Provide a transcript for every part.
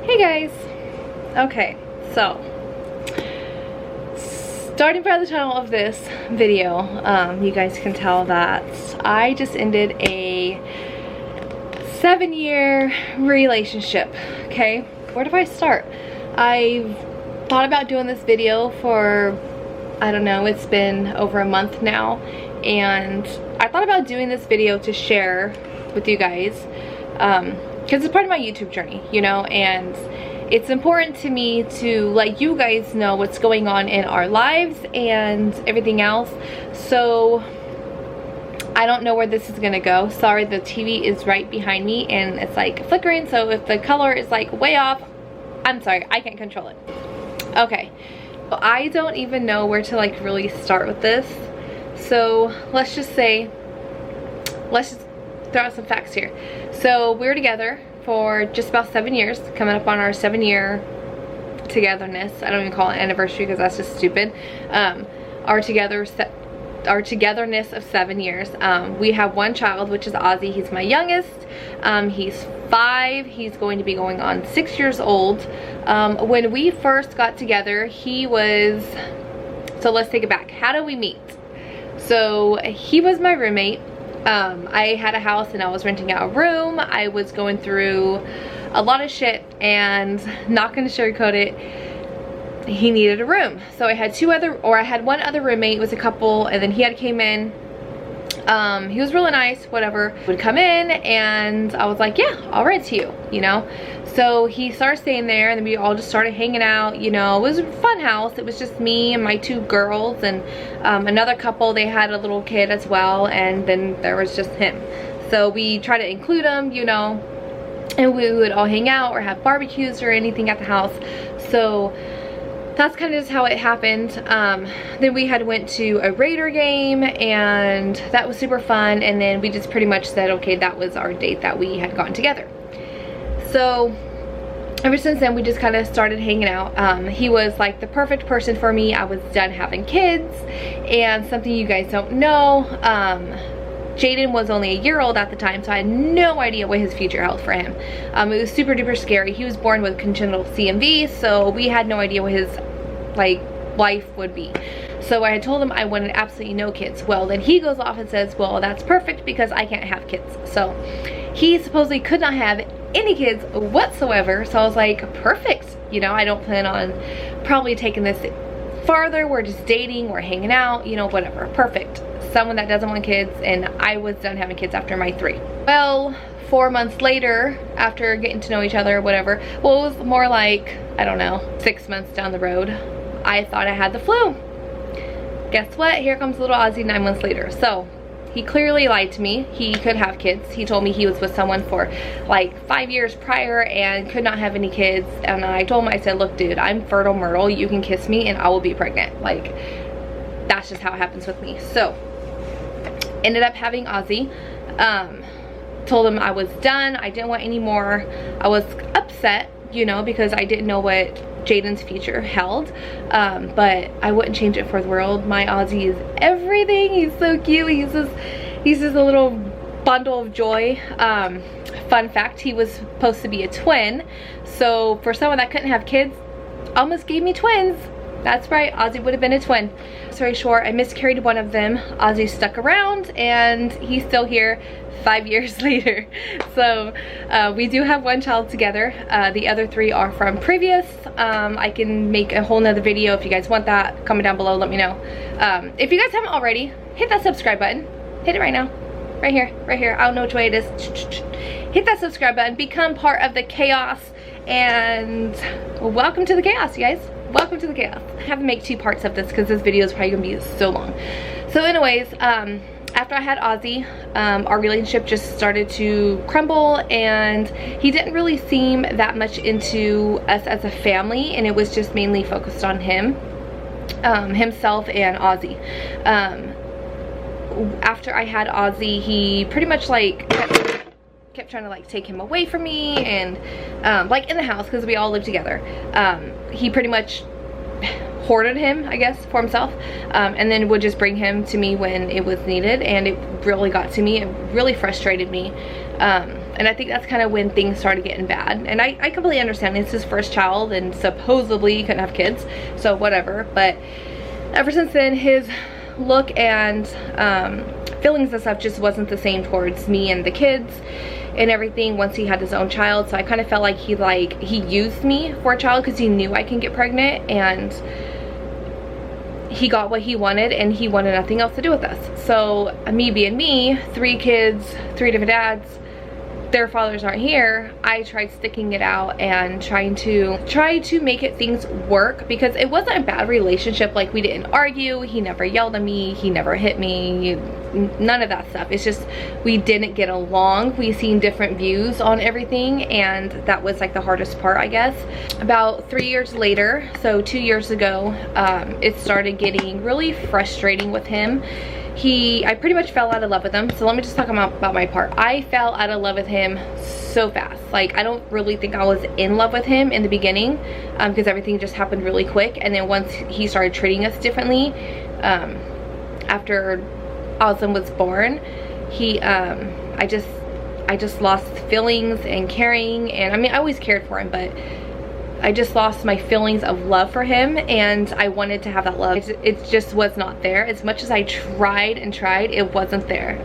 Hey guys. Okay, so starting by the title of this video, you guys can tell that I just ended a 7-year relationship. Okay, where do I start? I've thought about doing this video for, I don't know, it's been over a month now, and I thought about doing this video to share with you guys because it's part of my YouTube journey, you know, and it's important to me to let you guys know what's going on in our lives and everything else. So I don't know where this is gonna go. Sorry, the TV is right behind me and it's like flickering, so if the color is like way off, I'm sorry, I can't control it. Okay, well, I don't even know where to like really start with this. So let's just throw out some facts here. So we were together for just about 7 years, coming up on our 7-year togetherness. I don't even call it anniversary because that's just stupid. Our togetherness of 7 years. We have one child, which is Ozzy. He's my youngest. He's 5. He's going to be going on 6 years old. When we first got together, he was, so let's take it back. How did we meet? So he was my roommate. I had a house and I was renting out a room. I was going through a lot of shit and not gonna sugarcoat it, he needed a room. So I had one other roommate. It was a couple, and then he had came in. He was really nice, whatever. Would come in and I was like, yeah, I'll rent to you, you know. So he started staying there and then we all just started hanging out, you know. It was a fun house. It was just me and my 2 girls and another couple. They had a little kid as well, and then there was just him. So we tried to include him, you know, and we would all hang out or have barbecues or anything at the house. So that's kind of just how it happened. Then we had went to a Raider game and that was super fun, and then we just pretty much said, okay, that was our date that we had gotten together. So ever since then we just kind of started hanging out. He was like the perfect person for me. I was done having kids, and something you guys don't know, Jaden was only a year old at the time, so I had no idea what his future held for him. It was super duper scary. He was born with congenital CMV, so we had no idea what his like life would be. So I had told him I wanted absolutely no kids. Well, then he goes off and says, well, that's perfect because I can't have kids. So he supposedly could not have any kids whatsoever. So I was like, perfect. You know, I don't plan on probably taking this farther. We're just dating, we're hanging out, you know, whatever. Perfect. Someone that doesn't want kids, and I was done having kids after my 3. Well, 4 months later, after getting to know each other or whatever, well, it was more like, I don't know, 6 months down the road, I thought I had the flu. Guess what? Here comes little Ozzy 9 months later. So he clearly lied to me. He could have kids. He told me he was with someone for like 5 years prior and could not have any kids. And I told him, I said, look, dude, I'm fertile myrtle. You can kiss me and I will be pregnant. Like, that's just how it happens with me. So ended up having Ozzy. Told him I was done. I didn't want any more. I was upset, you know, because I didn't know what Jaden's future held, but I wouldn't change it for the world. My Ozzy is everything. He's so cute. He's just a little bundle of joy. Fun fact, he was supposed to be a twin, so for someone that couldn't have kids, almost gave me twins. That's right, Ozzy would have been a twin. Story short, I miscarried one of them. Ozzy stuck around and he's still here 5 years later. So we do have one child together. The other 3 are from previous. I can make a whole nother video if you guys want that. Comment down below, let me know. If you guys haven't already, hit that subscribe button. Hit it right now. Right here, right here. I don't know which way it is. Hit that subscribe button, become part of the chaos, and welcome to the chaos, you guys. Welcome to the chaos. I have to make 2 parts of this because this video is probably gonna be so long. So anyways, after I had Ozzy, our relationship just started to crumble, and he didn't really seem that much into us as a family, and it was just mainly focused on himself and Ozzy. After I had Ozzy, he pretty much like kept trying to like take him away from me, and like in the house, because we all live together. He pretty much hoarded him, I guess, for himself, and then would just bring him to me when it was needed, and it really got to me. It really frustrated me. And I think that's kind of when things started getting bad. And I completely understand. It's his first child and supposedly he couldn't have kids, so whatever. But ever since then, his look and feelings and stuff just wasn't the same towards me and the kids and everything once he had his own child. So I kind of felt like he used me for a child because he knew I can get pregnant, and he got what he wanted and he wanted nothing else to do with us. So me being me, 3 kids, 3 different dads, their fathers aren't here, I tried sticking it out and try to make things work, because it wasn't a bad relationship. Like, we didn't argue, he never yelled at me, he never hit me, none of that stuff. It's just we didn't get along. We seen different views on everything, and that was like the hardest part, I guess. About 3 years later, so 2 years ago, it started getting really frustrating with him. I pretty much fell out of love with him. So let me just talk about my part. I fell out of love with him so fast. Like, I don't really think I was in love with him in the beginning, because everything just happened really quick. And then once he started treating us differently, after Osmond was born, I just lost feelings and caring. And I mean, I always cared for him, but I just lost my feelings of love for him, and I wanted to have that love. It just was not there. As much as I tried and tried, it wasn't there.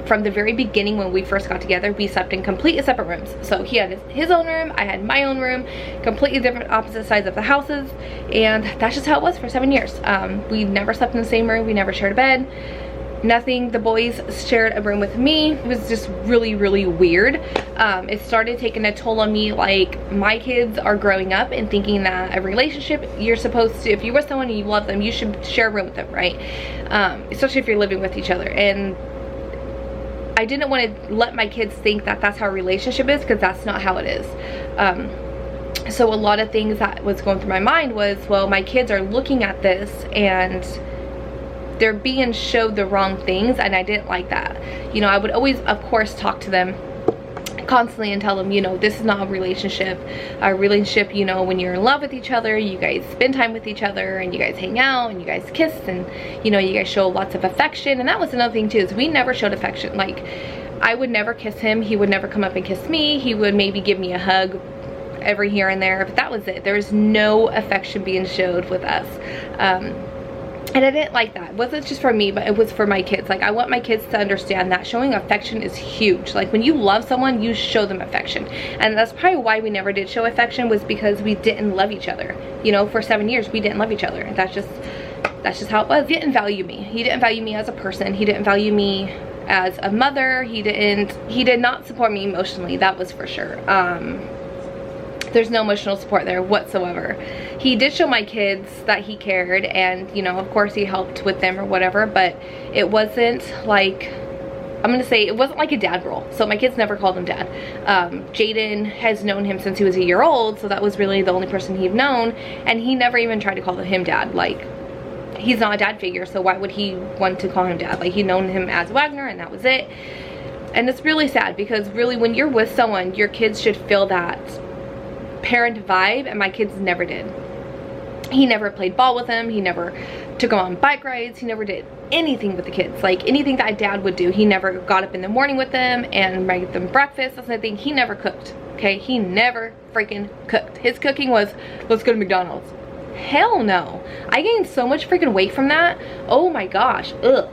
From the very beginning, when we first got together, we slept in completely separate rooms. So he had his own room, I had my own room, completely different opposite sides of the houses, and that's just how it was for 7 years. We never slept in the same room, we never shared a bed. Nothing. The boys shared a room with me. It was just really, really weird. It started taking a toll on me. Like, my kids are growing up and thinking that a relationship, you're supposed to, if you're with someone and you love them, you should share a room with them, right? Especially if you're living with each other. And I didn't want to let my kids think that that's how a relationship is, because that's not how it is. So a lot of things that was going through my mind was, well, my kids are looking at this and they're being showed the wrong things, and I didn't like that. You know, I would always, of course, talk to them constantly and tell them, you know, this is not a relationship. A relationship, you know, when you're in love with each other, you guys spend time with each other, and you guys hang out, and you guys kiss, and, you know, you guys show lots of affection. And that was another thing too, is we never showed affection. Like, I would never kiss him, he would never come up and kiss me. He would maybe give me a hug every here and there, but that was it. There was no affection being showed with us. And I didn't like that. It wasn't just for me, but it was for my kids. Like, I want my kids to understand that showing affection is huge. Like, when you love someone, you show them affection. And that's probably why we never did show affection, was because we didn't love each other. You know, for 7 years, we didn't love each other. That's just how it was. He didn't value me. He didn't value me as a person. He didn't value me as a mother. He did not support me emotionally, that was for sure. There's no emotional support there whatsoever. He did show my kids that he cared, and, you know, of course he helped with them or whatever, but it wasn't like, I'm gonna say, it wasn't like a dad role. So my kids never called him dad. Jaden has known him since he was a year old, so that was really the only person he'd known, and he never even tried to call him dad. Like, he's not a dad figure, so why would he want to call him dad? Like, he'd known him as Wagner, and that was it. And it's really sad, because really, when you're with someone, your kids should feel that parent vibe, and my kids never did. He never played ball with them, he never took them on bike rides, he never did anything with the kids. Like, anything that dad would do, he never got up in the morning with them and made them breakfast. That's the thing. He never cooked, okay? He never freaking cooked. His cooking was, let's go to McDonald's. Hell no. I gained so much freaking weight from that. Oh my gosh. Ugh.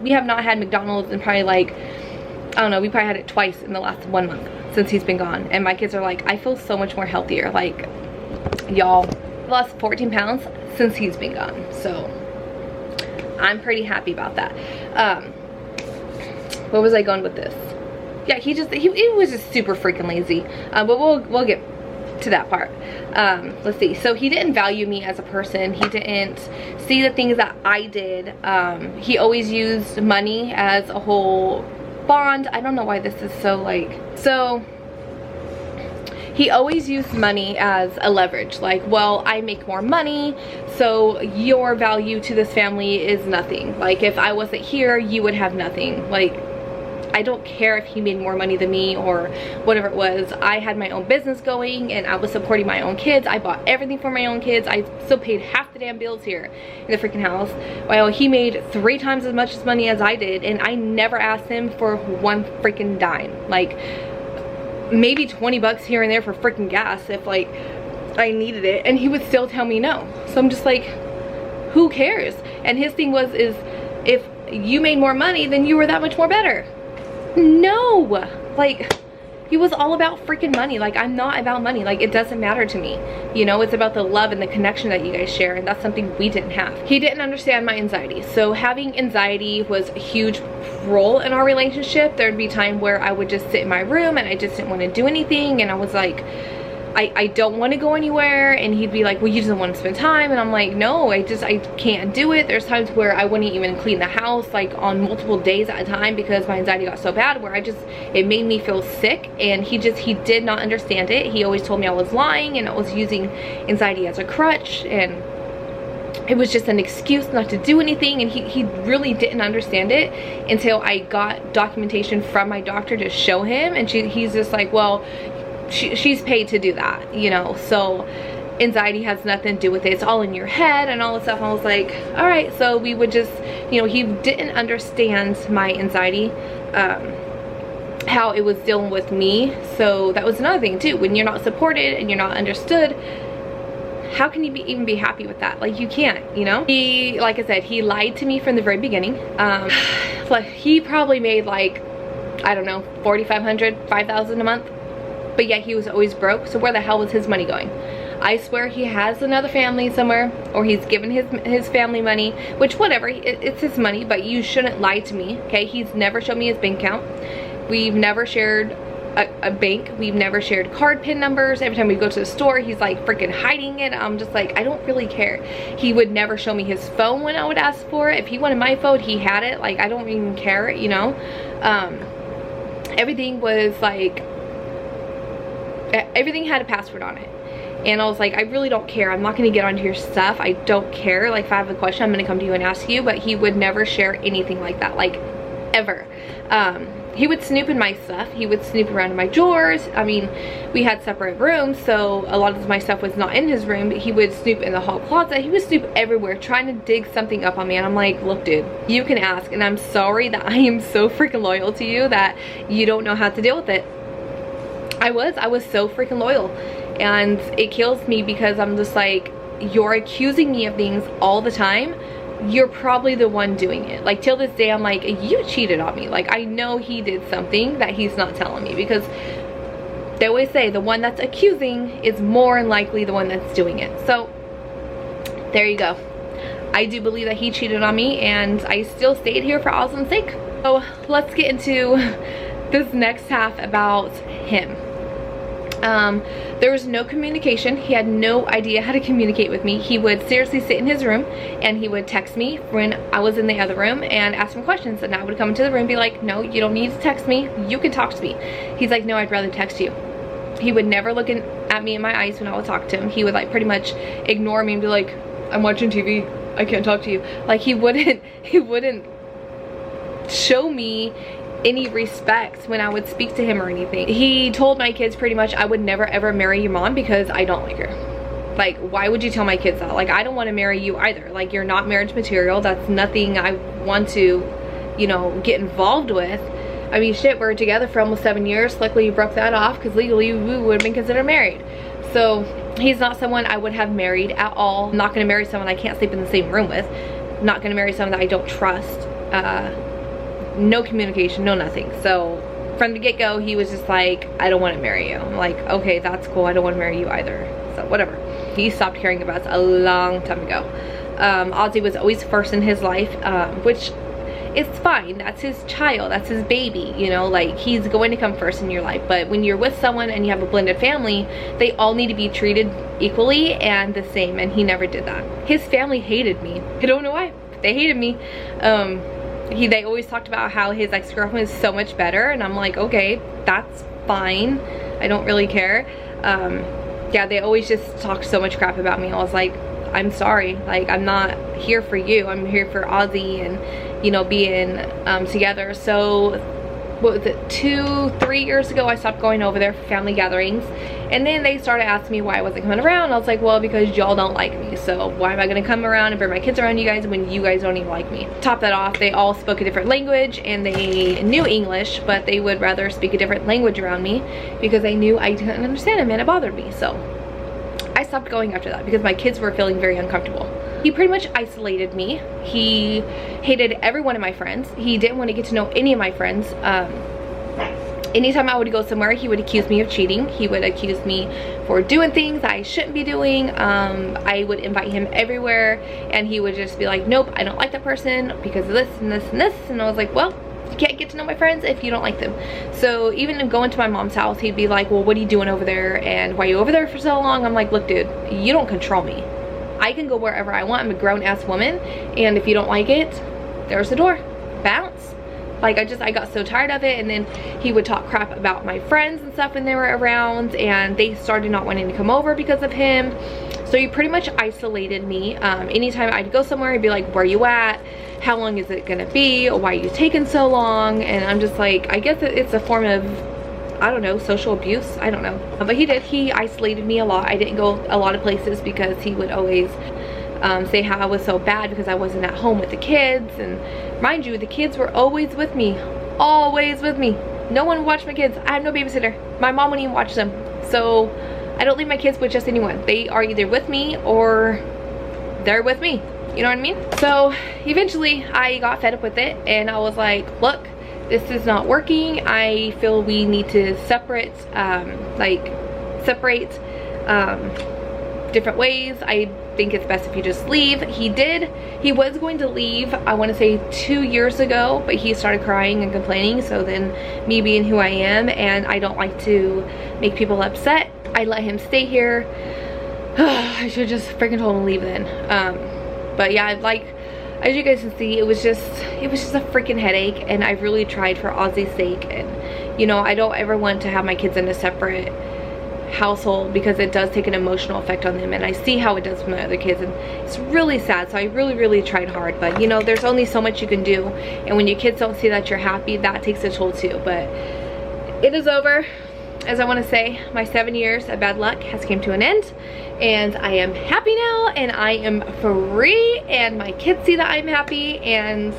We have not had McDonald's in probably, like, I don't know, we probably had it twice in the last 1 month since he's been gone. And my kids are like, I feel so much more healthier. Like, y'all, I've lost 14 pounds since he's been gone. So I'm pretty happy about that. Where was I going with this? Yeah, he was just super freaking lazy. But we'll get to that part. Let's see. So he didn't value me as a person. He didn't see the things that I did. He always used money as a whole bond. I don't know why this is so, like, so he always used money as a leverage. Like, well, I make more money, so your value to this family is nothing. Like, if I wasn't here, you would have nothing. Like, I don't care if he made more money than me or whatever it was. I had my own business going and I was supporting my own kids. I bought everything for my own kids. I still paid half the damn bills here in the freaking house, while he made 3 times as much money as I did, and I never asked him for one freaking dime. Like maybe 20 bucks here and there for freaking gas if like I needed it, and he would still tell me no. So I'm just like, who cares? And his thing was, is if you made more money, then you were that much more better. No, like he was all about freaking money. Like, I'm not about money. Like, it doesn't matter to me, you know. It's about the love and the connection that you guys share, and that's something we didn't have. He didn't understand my anxiety, so having anxiety was a huge role in our relationship. There'd be time where I would just sit in my room and I just didn't want to do anything, and I was like, I don't want to go anywhere, and he'd be like, well, you just don't want to spend time, and I'm like, no, I can't do it. There's times where I wouldn't even clean the house like on multiple days at a time because my anxiety got so bad where it made me feel sick, and he did not understand it. He always told me I was lying and I was using anxiety as a crutch, and it was just an excuse not to do anything, and he really didn't understand it until I got documentation from my doctor to show him, and he's just like, well, she's paid to do that, you know, so anxiety has nothing to do with it. It's all in your head and all this stuff. I was like, all right. So we would just, you know, he didn't understand my anxiety, how it was dealing with me. So that was another thing too. When you're not supported and you're not understood, how can you even be happy with that? Like, you can't, you know. He, like I said, he lied to me from the very beginning. Like, he probably made like, I don't know, $4,500, $5,000 a month. But yet he was always broke. So where the hell was his money going? I swear he has another family somewhere, or he's given his family money, which whatever, it's his money, but you shouldn't lie to me, okay? He's never shown me his bank account. We've never shared a bank. We've never shared card pin numbers. Every time we go to the store, he's like freaking hiding it. I'm just like, I don't really care. He would never show me his phone when I would ask for it. If he wanted my phone, he had it. Like, I don't even care, you know? Everything was like, everything had a password on it, and I was like, I really don't care. I'm not going to get onto your stuff. I don't care. Like, if I have a question, I'm going to come to you and ask you. But he would never share anything like that, like, ever. He would snoop in my stuff. He would snoop around in my drawers. I mean, we had separate rooms, so a lot of my stuff was not in his room, but he would snoop in the hall closet. He would snoop everywhere trying to dig something up on me, and I'm like, look, dude, you can ask, and I'm sorry that I am so freaking loyal to you that you don't know how to deal with it. I was so freaking loyal, and it kills me because I'm just like, you're accusing me of things all the time. You're probably the one doing it. Like, till this day, I'm like, you cheated on me. Like, I know he did something that he's not telling me, because they always say the one that's accusing is more than likely the one that's doing it. So there you go. I do believe that he cheated on me, and I still stayed here for Oslin's sake. So let's get into this next half about him. There was no communication. He had no idea how to communicate with me. He would seriously sit in his room and he would text me when I was in the other room and ask him questions, and I would come into the room and be like, no, you don't need to text me, you can talk to me. He's like, no, I'd rather text you. He would never look at me in my eyes when I would talk to him. He would like pretty much ignore me and be like, I'm watching TV, I can't talk to you. Like, he wouldn't show me any respect when I would speak to him or anything. He told my kids pretty much, I would never ever marry your mom because I don't like her. Like, why would you tell my kids that? Like, I don't want to marry you either. Like, you're not marriage material. That's nothing I want to, you know, get involved with. I mean, shit, we're together for almost 7 years. Luckily you broke that off, because legally we would have been considered married. So he's not someone I would have married at all. I'm not going to marry someone I can't sleep in the same room with. I'm not going to marry someone that I don't trust. No communication, no nothing. So from the get-go, he was just like, I don't want to marry you. I'm like, okay, that's cool. I don't want to marry you either. So whatever. He stopped caring about us a long time ago. Ozzy was always first in his life, which it's fine. That's his child. That's his baby, you know, like, he's going to come first in your life. But when you're with someone and you have a blended family, they all need to be treated equally and the same, and he never did that. His family hated me. I don't know why. They hated me. They always talked about how his ex-girlfriend is so much better, and I'm like, okay, that's fine. I don't really care. Yeah, they always just talked so much crap about me. I was like, I'm sorry. Like, I'm not here for you. I'm here for Ozzy and, you know, being together. So what was it, 2-3 years ago, I stopped going over there for family gatherings. And then they started asking me why I wasn't coming around. I was like, well, because y'all don't like me, so why am I gonna come around and bring my kids around you guys when you guys don't even like me? Top that off, they all spoke a different language, and they knew English, but they would rather speak a different language around me because they knew I didn't understand them and it bothered me. So I stopped going after that because my kids were feeling very uncomfortable. He pretty much isolated me. He hated every one of my friends. He didn't want to get to know any of my friends. Anytime I would go somewhere, he would accuse me of cheating. He would accuse me for doing things I shouldn't be doing. I would invite him everywhere, and he would just be like, nope, I don't like that person because of this and this and this. And I was like, well, you can't get to know my friends if you don't like them. So even going to my mom's house, he'd be like, well, what are you doing over there? And why are you over there for so long? I'm like, look, dude, you don't control me. I can go wherever I want. I'm a grown-ass woman, and if you don't like it, there's the door. Bounce. Like, I got so tired of it. And then he would talk crap about my friends and stuff when they were around, and they started not wanting to come over because of him. So he pretty much isolated me. Anytime I'd go somewhere, he'd be like, where you at? How long is it gonna be? Why are you taking so long? And I'm just like, I guess it's a form of, I don't know, social abuse. I don't know. But he isolated me a lot. I didn't go a lot of places because he would always say how I was so bad because I wasn't at home with the kids. And mind you, the kids were always with me. Always with me. No one would watch my kids. I have no babysitter. My mom wouldn't even watch them. So I don't leave my kids with just anyone. They are either with me or they're with me. You know what I mean? So eventually I got fed up with it, and I was like, look, this is not working. I feel we need to separate different ways. I think it's best if you just leave. He was going to leave, I want to say 2 years ago, but he started crying and complaining. So then, me being who I am, and I don't like to make people upset, I let him stay here. I should just freaking told him to leave then. But yeah, like, as you guys can see, it was just a freaking headache, and I really tried for Ozzy's sake. And you know, I don't ever want to have my kids in a separate household because it does take an emotional effect on them, and I see how it does with my other kids, and it's really sad. So I really tried hard, but you know, there's only so much you can do, and when your kids don't see that you're happy, that takes a toll too. But it is over. As I want to say, my 7 years of bad luck has came to an end, and I am happy now, and I am free, and my kids see that I'm happy, and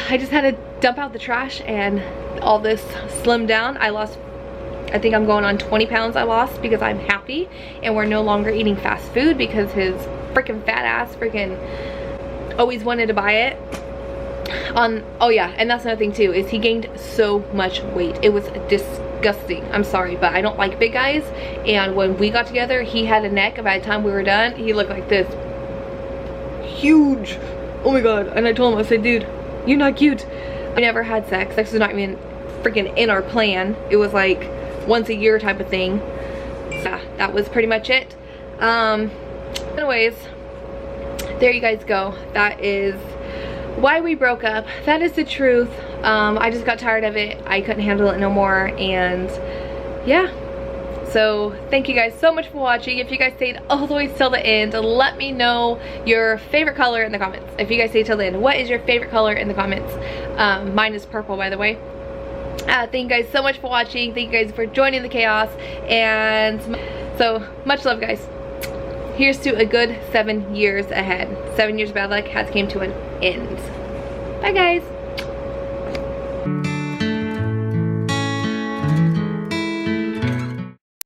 I just had to dump out the trash and all this slimmed down. I think I'm going on 20 pounds I lost because I'm happy, and we're no longer eating fast food because his freaking fat ass freaking always wanted to buy it. Oh yeah, and that's another thing too, is he gained so much weight. It was disgusting. I'm sorry, but I don't like big guys, and when we got together, he had a neck, and by the time we were done, he looked like this. Huge. Oh my god. And I told him, I said, dude, you're not cute. We never had sex. Sex was not even freaking in our plan. It was like once a year type of thing. So that was pretty much it. Anyways, there you guys go. That is why we broke up. That is the truth. I just got tired of it. I couldn't handle it no more, and yeah. So thank you guys so much for watching. If you guys stayed all the way till the end, let me know your favorite color in the comments. If you guys stayed till the end, what is your favorite color in the comments? Mine is purple, by the way. Thank you guys so much for watching. Thank you guys for joining the chaos, and so much love, guys. Here's to a good 7 years ahead. 7 years of bad luck has came to an end. Bye guys.